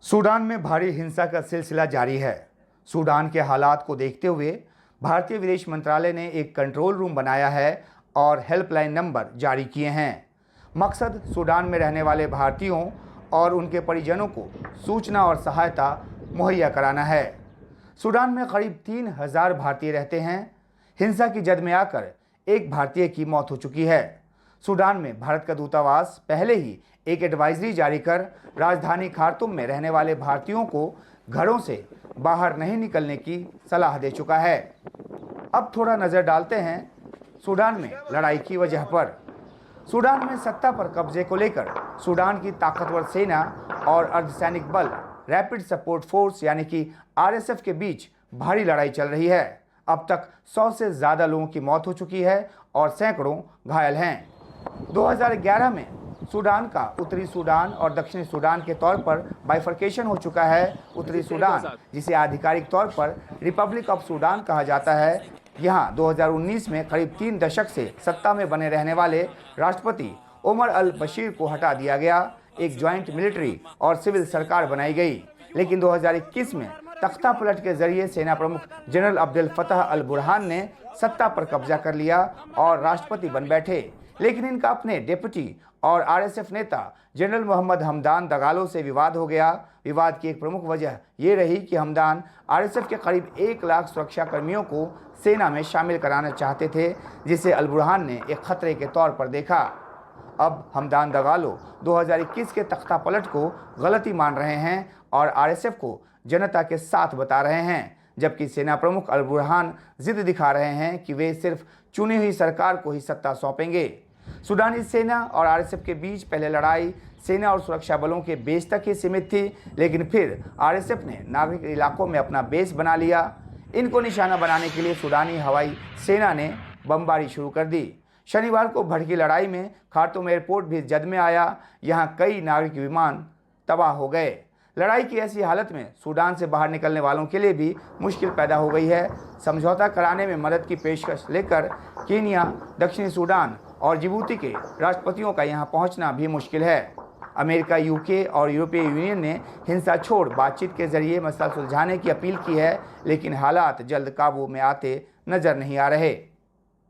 Sudan में भारी हिंसा का सिलसिला जारी है। सूडान के हालात को देखते हुए भारतीय विदेश मंत्रालय ने एक कंट्रोल रूम बनाया है और हेल्पलाइन नंबर जारी किए हैं। मकसद सूडान में रहने वाले भारतीयों और उनके परिजनों को सूचना और सहायता मुहैया कराना है। सूडान में करीब 3000 भारतीय रहते हैं। हिंसा की जद में आकर एक भारतीय की मौत हो चुकी है। सूडान में भारत का दूतावास पहले ही एक एडवाइजरी जारी कर राजधानी खार्तूम में रहने वाले भारतीयों को घरों से बाहर नहीं निकलने की सलाह दे चुका है। अब थोड़ा नज़र डालते हैं सूडान में लड़ाई की वजह पर। सूडान में सत्ता पर कब्जे को लेकर सूडान की ताकतवर सेना और अर्धसैनिक बल रैपिड सपोर्ट फोर्स यानी कि आरएसएफ के बीच भारी लड़ाई चल रही है। अब तक 100 से ज़्यादा लोगों की मौत हो चुकी है और सैकड़ों घायल हैं। 2011 में सूडान का उत्तरी सूडान और दक्षिणी सूडान के तौर पर बाइफर्केशन हो चुका है। उत्तरी सूडान, जिसे आधिकारिक तौर पर रिपब्लिक ऑफ सूडान कहा जाता है, यहाँ 2019 में करीब 3 दशक से सत्ता में बने रहने वाले राष्ट्रपति ओमर अल बशीर को हटा दिया गया। एक ज्वाइंट मिलिट्री और सिविल सरकार बनाई गई, लेकिन 2021 में तख्ता पलट के जरिए सेना प्रमुख जनरल अब्देल फतह अल बुरहान ने सत्ता पर कब्जा कर लिया और राष्ट्रपति बन बैठे। लेकिन इनका अपने डिप्टी और आरएसएफ नेता जनरल मोहम्मद हमदान दगालो से विवाद हो गया। विवाद की एक प्रमुख वजह ये रही कि हमदान आरएसएफ के करीब 1 लाख सुरक्षा कर्मियों को सेना में शामिल कराना चाहते थे, जिसे अल बुरहान ने एक खतरे के तौर पर देखा। अब हमदान दगालो 2021 के तख्ता पलट को गलती मान रहे हैं और आरएसएफ को जनता के साथ बता रहे हैं, जबकि सेना प्रमुख अल बुरहान जिद दिखा रहे हैं कि वे सिर्फ चुनी हुई सरकार को ही सत्ता सौंपेंगे। सूडानी सेना और आरएसएफ के बीच पहले लड़ाई सेना और सुरक्षा बलों के बेस तक ही सीमित थी, लेकिन फिर आरएसएफ ने नागरिक इलाकों में अपना बेस बना लिया। इनको निशाना बनाने के लिए सूडानी हवाई सेना ने बमबारी शुरू कर दी। शनिवार को भड़की लड़ाई में खार्तूम एयरपोर्ट भी जद में आया। यहाँ कई नागरिक विमान तबाह हो गए। लड़ाई की ऐसी हालत में सूडान से बाहर निकलने वालों के लिए भी मुश्किल पैदा हो गई है। समझौता कराने में मदद की पेशकश लेकर कीनिया, दक्षिणी सूडान और जिबूती के राष्ट्रपतियों का यहाँ पहुँचना भी मुश्किल है। अमेरिका, यूके और यूरोपीय यूनियन ने हिंसा छोड़ बातचीत के जरिए मसला सुलझाने की अपील की है, लेकिन हालात जल्द काबू में आते नजर नहीं आ रहे।